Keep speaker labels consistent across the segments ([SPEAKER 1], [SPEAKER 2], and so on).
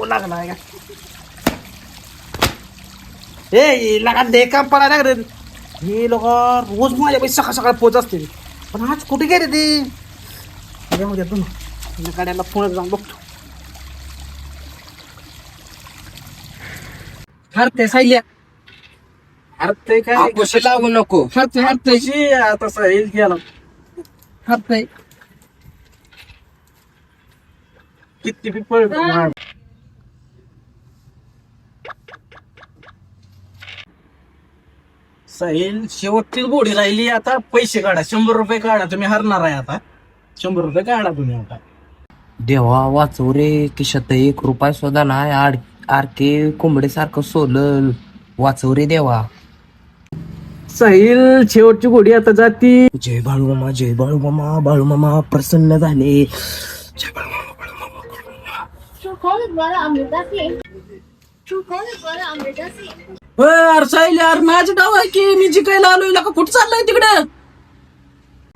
[SPEAKER 1] लागलाय का ए लगा दे काम पडा लागलं हे लोक रोज माझ्या पैसे सकाळ सकाळ पोच असते पण आज कुठे गेले ते येऊ द्या तुम्ही गाड्याला फोन जाऊन बघतो हरते सायल्या हरते काय
[SPEAKER 2] कशी लागू नको.
[SPEAKER 1] हरते हरतेशी आता साईल गेला हरते किती बी पळ साहिल शेवटचीच गोडी राहिली आता पैसे काढा 100 रुपये काढा तुम्ही हरणार आहे आता 100 रुपये काढा तुम्ही आता
[SPEAKER 2] देवा वाचव रे खिशात 1 रुपया सुद्धा नाही. आरके कोंबडे सारखं सोलल. वाचव रे देवा.
[SPEAKER 1] साहिल शेवटची गोडी आता जाती
[SPEAKER 2] जय बाळूमामा जय बाळूमामा. बाळूमामा प्रसन्न झाले. जय बाळूमामा बाळूमामा बाळूमामा.
[SPEAKER 1] अरे साहिल यार माझं डाव आहे की मी जिकायला आलोय का कुठं चाललंय तिकडं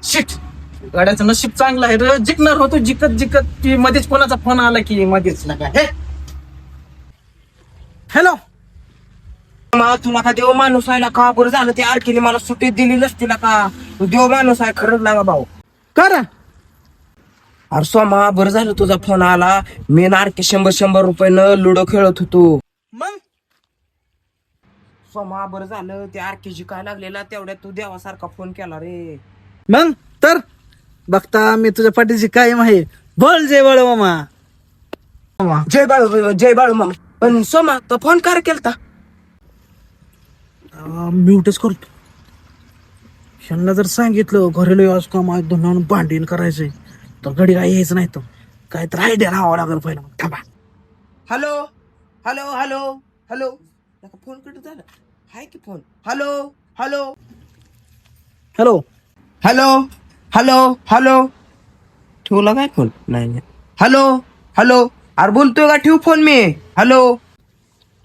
[SPEAKER 1] शिट गाड्याचं नशीब चांगलं आहे रे जिंकणार होतो जिकत जिकत की मध्येच कोणाचा फोन आला की मध्येच नका हे हॅलो
[SPEAKER 2] तुला का देव माणूस आहे ना का बरं झालं ते आरकेने मला सुट्टी दिली नसती ना का. तू देव माणूस आहे खरंच लागा भाऊ.
[SPEAKER 1] कर
[SPEAKER 2] अरे सोमा बरं झालं तुझा फोन आला. मी ना आरके 100 रुपयानं लुडो खेळत होतो.
[SPEAKER 1] मग
[SPEAKER 2] सोमा बरं झालं ते आरकेजी काय लागलेला तेवढ्यात तू देवासारखा फोन केला रे.
[SPEAKER 1] मग तर बघता मी तुझ्या पाठीशी कायम आहे बोल जय बाळू मामा
[SPEAKER 2] जय बाळू मामा. पण सोमा तो फोन कर केलता.
[SPEAKER 1] म्यूटच करतो ह्यांना जर सांगितलं घरेलो आज काम आहे दोन भांडीन करायचंय तर घडी काय यायचं नाही तर काय तर आयडिया राहावं लागेल पहिला थांबा
[SPEAKER 2] hello hello hello hello phone cut झाला. हाय की phone. Hello hello
[SPEAKER 1] hello
[SPEAKER 2] hello hello hello ठेवला काय फोन नाही. हॅलो हॅलो अरे बोलतोय का ठेवू फोन मी. हॅलो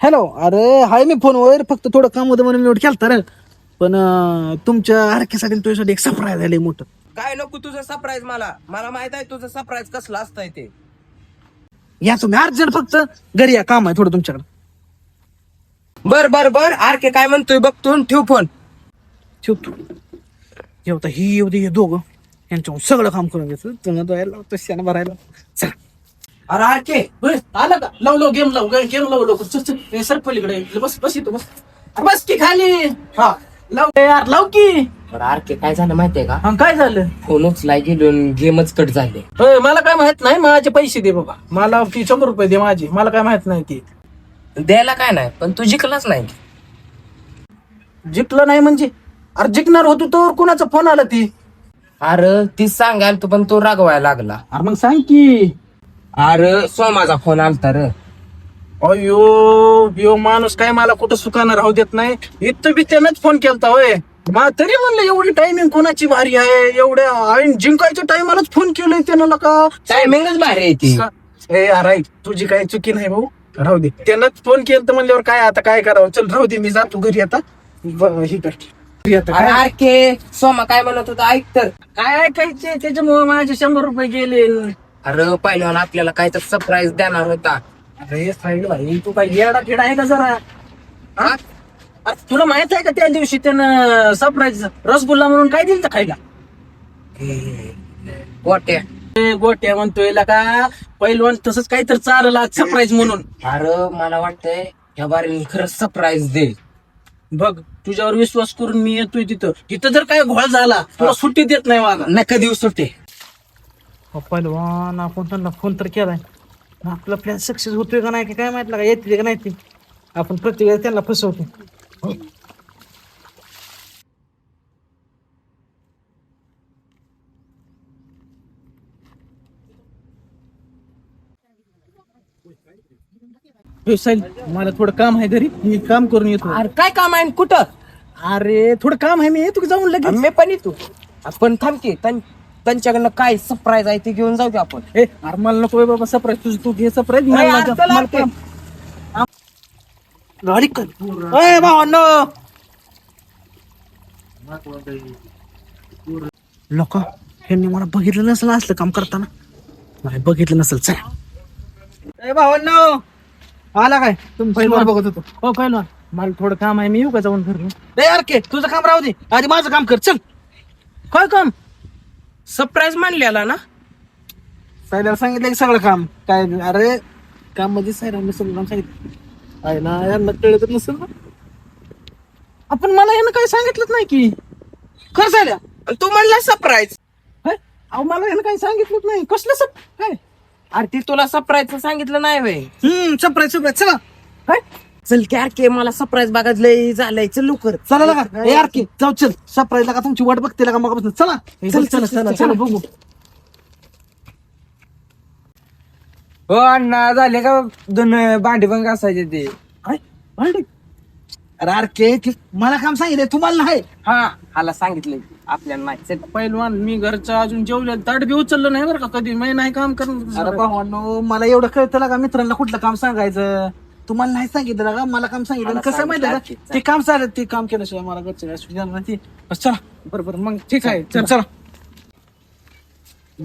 [SPEAKER 1] हॅलो अरे हाय मी फोनवर फक्त थोडं काम होतं म्हणून म्यूट केलता रे पण तुमच्या हरक्यासाठी तुझ्यासाठी एक सरप्राईज झालंय मोठं.
[SPEAKER 2] काय नको तुझं सरप्राईज. मला माहित आहे तुझं सरप्राईज कसलं असतंय ते.
[SPEAKER 1] या तुम्ही अर्जंट फक्त घरी या काम आहे थोडं तुमच्याकडे.
[SPEAKER 2] बर बर बर आरके काय म्हणतोय बघतो ठेव फोन.
[SPEAKER 1] ठेवतो जेवता ही येऊ दे हे दोघं यांच्यावर सगळं काम करून घ्यायचं तुला द्यायला तशाने भरायला चला.
[SPEAKER 2] अरे आरके
[SPEAKER 1] आला का लाव गेम लाव सर पलीकडे बस बस येतो बस बस की खाली हा लाव यार लाव की.
[SPEAKER 2] बरं आरके काय झालं माहितीये का.
[SPEAKER 1] हा काय झालं
[SPEAKER 2] फोन उचलाय गेलो गेमच कट झाले.
[SPEAKER 1] होय मला काय माहित नाही माझे पैसे दे बाबा मला 100 रुपये दे माझे मला काय माहित नाही ते
[SPEAKER 2] द्यायला काय नाही पण तू जिंकलाच नाही.
[SPEAKER 1] जिंकलं नाही म्हणजे अरे जिंकणार होतो तर कुणाचा फोन आला ती.
[SPEAKER 2] अरे ती सांगायला तू पण तो रागवायला लागला.
[SPEAKER 1] अरे मग सांग की.
[SPEAKER 2] अरे सोमाचा फोन आलता रे.
[SPEAKER 1] अयो यो माणूस काय मला कुठं सुखानं राहू देत नाही इथं बी त्यानंच फोन केलता होय. तरी म्हणलं एवढी टायमिंग कोणाची भारी आहे एवढ्या जिंकायच्या टायमालाच फोन केलंय त्यानं का
[SPEAKER 2] टायमिंगच भारी आहे ती.
[SPEAKER 1] ए अरे तुझी काही चुकी नाही भाऊ राहू दे त्यानंच फोन केलं तर म्हणल्यावर काय आता काय करावं चल राहू दे मी जातो घरी आता ही कर घरी आता
[SPEAKER 2] अरे आरके सोमा काय म्हणत होता ऐक तर.
[SPEAKER 1] काय ऐकायचे त्याच्यामुळे माझे 100 रुपये गेले.
[SPEAKER 2] अरे पहिल्यावर आपल्याला काय तर सरप्राईज देणार होता.
[SPEAKER 1] अरे साईड भाई तू काय येडा खेळा आहे का जरा हा? अरे तुला माहित आहे का त्या दिवशी त्यानं सरप्राईज रसगुल्ला म्हणून काय दिलं खायला.
[SPEAKER 2] गोट्या
[SPEAKER 1] गोट्या म्हणतोय का पहिलवान तसंच काहीतरी चालला सरप्राईज म्हणून.
[SPEAKER 2] अरे मला वाटतंय या बारीने खरंच सरप्राईज दे.
[SPEAKER 1] बघ तुझ्यावर विश्वास करून मी येतोय तिथं जर काय घोळ झाला तुला सुट्टी देत नाही मला.
[SPEAKER 2] नका दिवस सुट्टी.
[SPEAKER 1] पहिलवान आपण त्यांना फोन तर केलाय आपला प्लॅन सक्सेस होतोय का नाही काय माहित का येते का नाही ते आपण प्रत्येक वेळेस त्यांना फसवतो. साहिल मला थोडं काम आहे घरी मी काम करून येतो.
[SPEAKER 2] अरे काय काम आहे कुठं.
[SPEAKER 1] अरे थोडं काम आहे मी येतो की जाऊन लगेच.
[SPEAKER 2] मी पण येतो पण थांब की त्यांच्याकडनं काय सरप्राईज आहे ते घेऊन जाऊ की आपण.
[SPEAKER 1] ए अरे मला नको बाबा सरप्राईज तुझं तू घे सरप्राईज गाडी कर भावांनो लोक ह्यांनी मला बघितलं नसेल असलं काम करताना. नाही बघितलं नसेल. चला भावांनो, आला काय तुम्ही पहिलं बघत होतो. हो पहिलं मला थोडं काम आहे, मी येऊ का जाऊन घरी. यार के तुझं काम राहू दे, आधी माझं काम कर. चल. काय काम?
[SPEAKER 2] सरप्राईज मानलेला ना.
[SPEAKER 1] सायला सांगितलं की सगळं काम काय. अरे काम म्हणजे सायला सगळं काम सांगितलं आहे ना. यांना कळलं तर नसेल ना. आपण मला यानं काही सांगितलंच नाही की. खरं झाल्या
[SPEAKER 2] तू म्हणला सरप्राईज.
[SPEAKER 1] अहो मला यानं काही सांगितलंच नाही. कसलं सप काय.
[SPEAKER 2] अरे ती तुला सरप्राईज सांगितलं नाही वे.
[SPEAKER 1] Surprise surprise. चला काय.
[SPEAKER 2] चल की के मला सरप्राईज बघायचं लय झालंय. चल लवकर.
[SPEAKER 1] चला लगा यार की जाऊ. चल सरप्राईज लगा तुमची वाट बघते लगा मग. चला चल चला चला चला बघू.
[SPEAKER 2] हो अण्णा झाले का दोन भांडी पण घासायचे ते.
[SPEAKER 1] काय भांडी. अरे यार के मला काम सांगितलं तुम्हाला नाही.
[SPEAKER 2] हा हाला सांगितलंय आपल्याला नाही. चल.
[SPEAKER 1] पहिलवान मी घरचं अजून जेवले ताट बी उचललं नाही बरं का कधी. मी नाही काम करून. अरे भावांनो मला एवढं कळतं का मित्रांना कुठलं काम सांगायचं. तुम्हाला नाही सांगितलं का मला काम सांगितलं. कसं माहिती का ते काम चालत ते काम केल्याशिवाय मला घरचे काय सुविधा नाही. चला बरोबर मग ठीक आहे. चल चला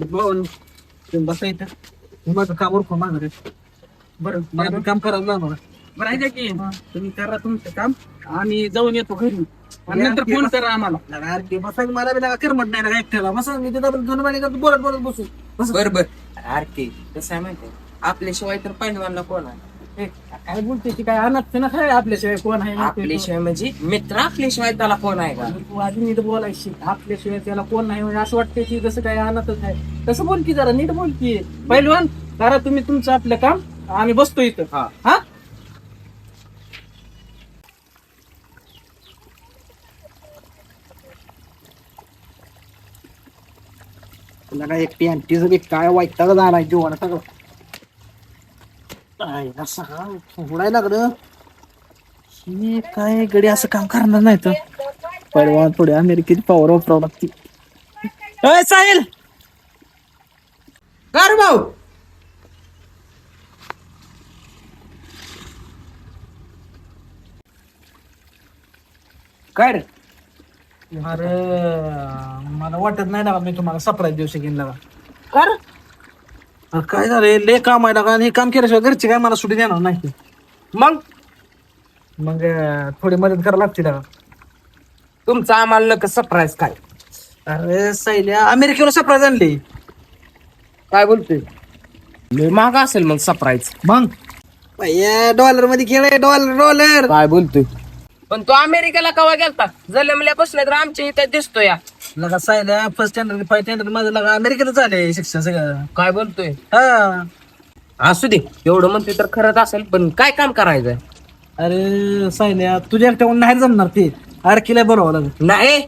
[SPEAKER 1] भाऊन तुम्ही बसा इथं. माझं काम उरकू माझं रे. बरं मला काम करावं लागणार. बरं आहे की तुम्ही करा तुमचं काम. आम्ही जाऊन येतो घरी आणि नंतर फोन करा आम्हाला. बसायला मला बी करमत नाही ना एकट्याला. बसा मी तिथं दोन महिने बोलत बोलत बसू.
[SPEAKER 2] बर बर. अरे के कसं आहे माहितीये आपल्याशिवाय तर पहिलवानला कोण आहे.
[SPEAKER 1] काय बोलते की काय अनाथ ना काय आपल्याशिवाय कोण आहे.
[SPEAKER 2] आपल्याशिवाय म्हणजे मित्र आपल्याशिवाय त्याला कोण आहे का.
[SPEAKER 1] तू आधी नीट बोलायची. आपल्याशिवाय त्याला कोण नाही म्हणजे असं वाटतं की जसं काय अनाथच आहे. तसं बोल की जरा नीट बोल की. पहिलवान करा तुम्ही तुमचं आपलं काम. आम्ही बसतो इथं. हा तुला काय एक पॅन्टीचं बी काय वाईटाला झालाय जीवाला सगळं. काय असं का उडायला लागलं. ही काय गडी असं काम करणार नाही तर पहिलवान थोडी अमेरिकेची पॉवर वापरावं लागते. साहिल
[SPEAKER 2] कर भाऊ. काय रे.
[SPEAKER 1] अरे मला वाटत नाही ना मी तुम्हाला सरप्राईज देऊ शकेन लागा.
[SPEAKER 2] कर.
[SPEAKER 1] अरे काय झालं लय काम आहे लागा. हे काम केल्याशिवाय घरचे काय मला सुटी देणार नाही.
[SPEAKER 2] मग
[SPEAKER 1] मग थोडी मदत करायला लागते लागा.
[SPEAKER 2] तुमचं आम्हाला नका सरप्राईज काय.
[SPEAKER 1] अरे साहिल्या अमेरिकेला सरप्राईज आणली.
[SPEAKER 2] काय बोलतोय. लय महाग असेल मग सरप्राईज.
[SPEAKER 1] मग डॉलर मध्ये खेळ डॉलर डॉलर.
[SPEAKER 2] काय बोलतोय. पण तो अमेरिकेला कवा गेलता. जन्मल्यापासून तर आमच्या इथं दिसतो या.
[SPEAKER 1] लगा साहिल्या फर्स्ट स्टँडर्ड फाय स्टँडर्ड माझं लगा अमेरिकेला झालंय शिक्षण सगळं.
[SPEAKER 2] काय बोलतोय.
[SPEAKER 1] हा
[SPEAKER 2] असू दे एवढं म्हणतोय तर खरंच असेल. पण काय काम करायचंय.
[SPEAKER 1] अरे साहिल्या तुझ्या एकट्याहून नाही जमणार ते. अरकीला बोलावं लागेल.
[SPEAKER 2] नाही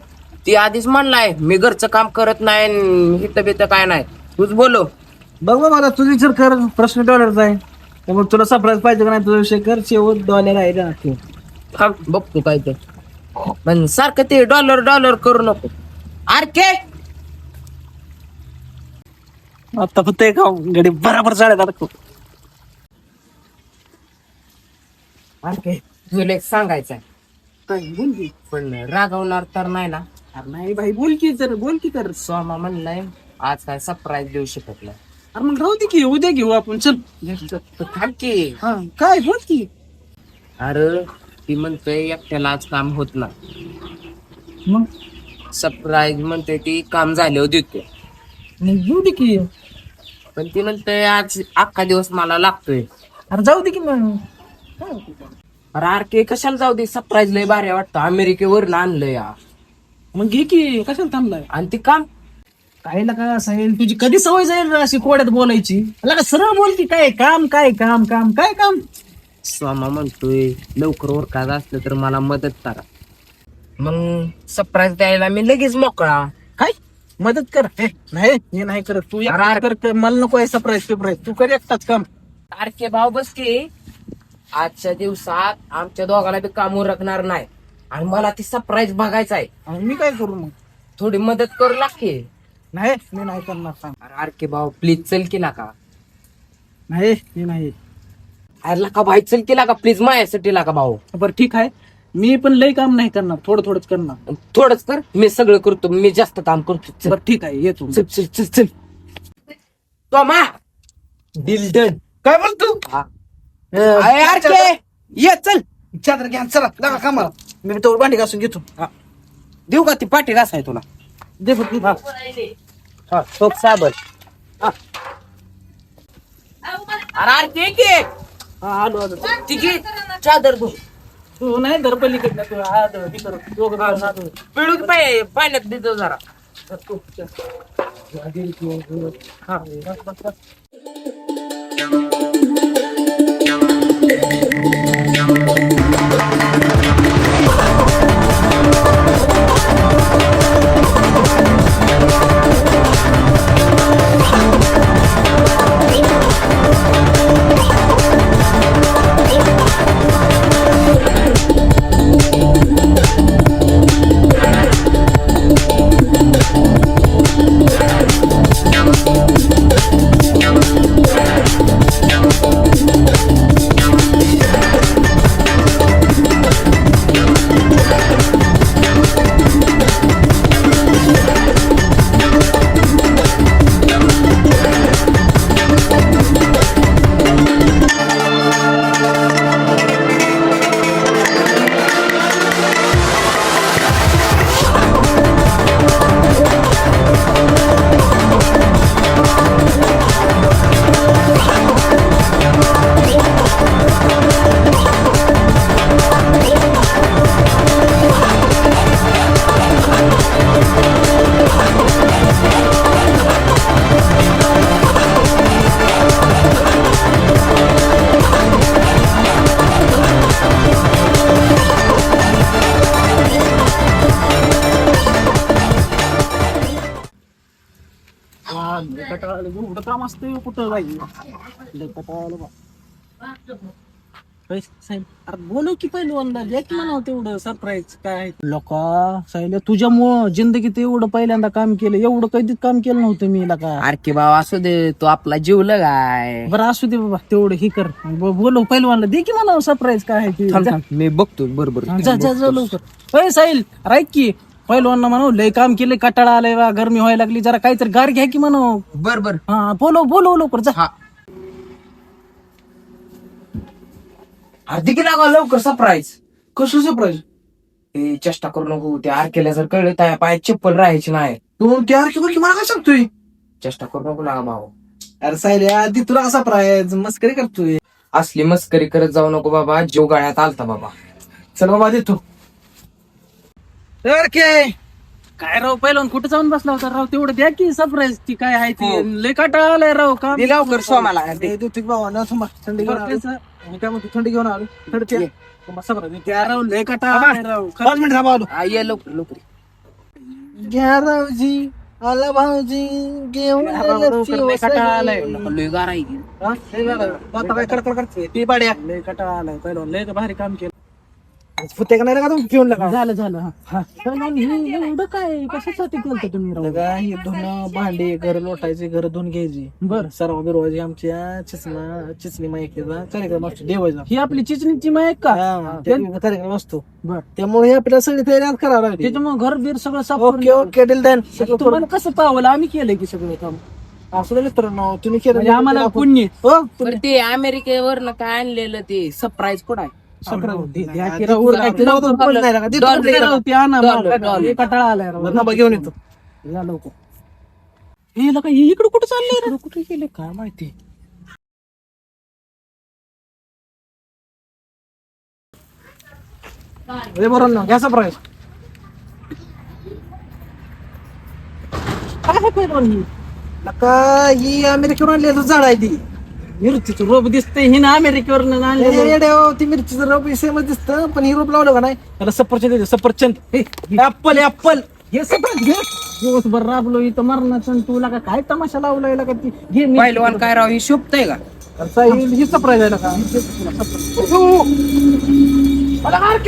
[SPEAKER 2] ती आधीच म्हणलाय मी घरचं काम करत नाही. हित बित काय नाही. तूच बोलो.
[SPEAKER 1] बघ मला तुझा विचार कर. प्रश्न डॉलरचा आहे त्यामुळे तुला सरप्राईज पाहिजे का नाही तुझा विषय कर. शेवट डॉलर आहे ना.
[SPEAKER 2] थांब बघतो काय ते. पण सारखं ते डॉलर डॉलर करू नको. अरे के
[SPEAKER 1] आता फक्त एक गडी बराबर चालत आता.
[SPEAKER 2] अरे तुला एक सांगायचंय.
[SPEAKER 1] काय बोल की.
[SPEAKER 2] पण रागवणार तर नाही ना.
[SPEAKER 1] अरे नाही भाई बोल की तर बोल की तर.
[SPEAKER 2] सोमा म्हणलाय आज काय सरप्राईज देऊ शकत नाही.
[SPEAKER 1] अरे मग राहू दे की उद्या घेऊ आपण. चल
[SPEAKER 2] थांब की.
[SPEAKER 1] हा काय बोल की.
[SPEAKER 2] अरे ती म्हणतोय एकट्याला आज काम होत ना.
[SPEAKER 1] मग
[SPEAKER 2] सरप्राईज म्हणते ती काम झाल्यावर देतो.
[SPEAKER 1] घेऊ दे की.
[SPEAKER 2] पण ती म्हणतोय आज अख्खा दिवस मला लागतोय.
[SPEAKER 1] अरे जाऊ दे की मग.
[SPEAKER 2] अरे आर के कशाला जाऊ दे. सरप्राईज लय भारी वाटतं. अमेरिकेवरून आणलं या.
[SPEAKER 1] मग घे की. कशाला थांबलाय.
[SPEAKER 2] आणि ती काम
[SPEAKER 1] काय लागा साहेब तुझी कधी सवय जाईल अशी कोड्यात बोलायची. लागा सरळ बोल की. काय काम काय काम काम काय काम.
[SPEAKER 2] स्वामा म्हणतोय लवकर ओरकायचं असलं तर मला मदत करा. मग सरप्राईज द्यायला मी लगेच मोकळा.
[SPEAKER 1] काय मदत कर. नाही हे नाही करत तू.
[SPEAKER 2] अरे
[SPEAKER 1] कर मला नको आहे सरप्राईज सरप्राईज. तू कर एकटाच काम.
[SPEAKER 2] सारखे भाऊ बस की. आजच्या दिवसात आमच्या दोघाला बी काम उरकणार नाही. आणि मला ती सरप्राईज बघायचं आहे.
[SPEAKER 1] आणि मी काय करू मग.
[SPEAKER 2] थोडी मदत करू लागते.
[SPEAKER 1] नाही मी नाही करणार सांग.
[SPEAKER 2] अरे के भाऊ प्लीज चल केला का.
[SPEAKER 1] नाही मी नाही.
[SPEAKER 2] अरे का भाई चल केला का प्लीज माझ्यासाठी लागा भाऊ.
[SPEAKER 1] बरं ठीक आहे मी पण लय काम नाही करणार, थोडं थोडंच करणार.
[SPEAKER 2] थोडंच कर, मी सगळं करतो, मी जास्त काम करतो. चल
[SPEAKER 1] बरं ठीक आहे, येतो.
[SPEAKER 2] चल चल चल चल. तोमा डील डन.
[SPEAKER 1] काय बोलतो?
[SPEAKER 2] यार के ये चल.
[SPEAKER 1] चादर घ्या, चला लागा कामाला. मी तो भांडी घासून घेतो.
[SPEAKER 2] देऊ का ती पाठी घासाय तुला?
[SPEAKER 1] दे फक्त.
[SPEAKER 2] हा सोप साबण. अरे ते के
[SPEAKER 1] आलो.
[SPEAKER 2] ठीक आहे, चादर धु.
[SPEAKER 1] तू नाही धर पलीकडनं, तू हात हे कर, दोघं धरून हात धर.
[SPEAKER 2] पिळून पाण्यात देतो जरा.
[SPEAKER 1] हा, बस, बस, बस. एवढं काम असतं कुठं जाईल. साहेब अरे बोलव की पहिलं अंदाज एक म्हणावं तेवढं सरप्राईज काय लोका साहेब तुझ्यामुळं जिंदगीत एवढं पहिल्यांदा काम केलं, एवढं कधीच काम केलं नव्हतं मी का.
[SPEAKER 2] अरे की बाबा असू दे, तो आपला जीवला काय.
[SPEAKER 1] बरं असू दे बाबा, तेवढं ही कर. बोलव पहिलवानला, दे की म्हणावं सरप्राईज काय आहे ते.
[SPEAKER 2] थांब थांब, मी बघतो बरोबर.
[SPEAKER 1] जा जा जा लवकर. अय साहिल राईक की पहिलवानला म्हणावं लय काम केलंय, कटाळा आलाय बा, गरमी व्हायला लागली, जरा काहीतरी गार घ्या की म्हणावं.
[SPEAKER 2] बर.
[SPEAKER 1] हा बोलव बोलव लवकर जा.
[SPEAKER 2] हा आधी की लागा लवकर सरप्राईज.
[SPEAKER 1] कसं सरप्राईज?
[SPEAKER 2] ते चेष्टा करू नको, ते आर केल्या जर कळलं त्या पायात चप्पल राहायची नाही.
[SPEAKER 1] तू त्या की मला काय सांगतोय?
[SPEAKER 2] चेष्टा करू नको लागा भाऊ.
[SPEAKER 1] अरे साहिल आधी तुला कसा प्राईज मस्करी करतोय.
[SPEAKER 2] असली मस्करी करत जाऊ नको बाबा, जीव गाळ्यात आलता बाबा.
[SPEAKER 1] चल बाबा देतो. तर काय राव पहिलवान कुठे जाऊन बसला होता राव, तेवढं द्या की सरप्राईज ती काय आहे ती. लय काटाळा आलाय राव काम.
[SPEAKER 2] दिला लवकर सोमाला.
[SPEAKER 1] देतो बाबा ना, थांबा थंडी घेऊन आलो. मी काय म्हणतो थंडी घेऊन आलो. थंडी त्या राव लय काटाळा आलाय राव. 5 मिनिट थांबा आलो.
[SPEAKER 2] ये लवकर लवकर.
[SPEAKER 1] घ्या रावजी आला भाऊजी घेऊन लय काटाळा आलाय.
[SPEAKER 2] लय गार आहे की.
[SPEAKER 1] हा? लय गार. आता काय कडकड करते ती पाड्या. लय काटाळा आलाय पहिलवान, लय भारी काम केलं. फुटे का नाही का तुम्ही पिऊन लगा. झालं एवढं काय कशासाठी केलं तुम्ही राव? हे धुणं भांडी घर लोटायचे, घर धुवून घ्यायची. बर सर्व बिरवायची आमच्या चिचणी मायकेचा कार्यक्रम असतो देवाचा. ही आपली चिचणीची मायक का कार्यक्रम असतो. बर त्यामुळे आपल्याला सगळी तयारी करावं लागते. त्याच्यामुळे घर बीर सगळं साफ. Okay okay deal done. तुम्हाला कसं पावलं, आम्ही केलंय की सगळं काम. असं मित्रांनो तुम्ही केलं म्हणजे आम्हाला पुण्य. हो
[SPEAKER 2] ते अमेरिकेवरनं काय आणलेलं ते सरप्राईज कुठं आहे?
[SPEAKER 1] कटाळा आलाय घेऊन येतो. या लवकर. हे लका इकडे कुठं चाललंय, कुठे गेले काय माहिती. बरोबर ना घ्या सरप्राईज. काय पहिलवान ही लका, ही अमेरिकेवर आणलेलं झाड आहे ती. मिरचीचं रोप दिसतंय, ही ना अमेरिकेवर ती मिरचीचं रोप सेमच दिसतं, पण ही रोप लावलं का नाही त्याला सफरचंद सफरचंद ऍपल ऍपल हे सगळं घे. दिवसभर राबलो इथं मरणाचं, तुला का काय तमाशा लावलाय का ती घे.
[SPEAKER 2] पहिलवान काय राव, ही शोभतय का?
[SPEAKER 1] ही सरप्राईज आहे का?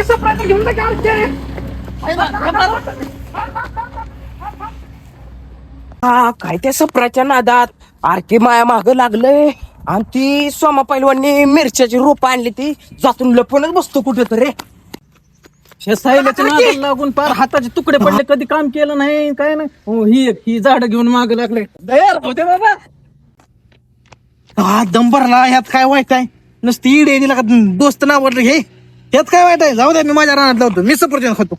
[SPEAKER 1] सरप्राईज घेऊन
[SPEAKER 2] काय त्या सप्राच्या नादात आरके माया माग लागलंय, आणि ती सोमा पैलवाननी मिरच्याची रोप आणली, ती जातून लपूनच बसतो कुठे तरी.
[SPEAKER 1] हे सायल्याच्या नादाला लागून पार हाताचे तुकडे पडले, कधी काम केलं नाही काय नाही. हो, ही झाड घेऊन मागे लागले. दयार होते बाबा.
[SPEAKER 3] हा दंबरला ह्यात काय वाईट आहे? नुसती इडे दिला का दोस्त नावडलं हे, ह्यात काय वाईट आहे? जाऊ द्या, मी माझ्या रानात लावतो, मी सफरचंद खातो.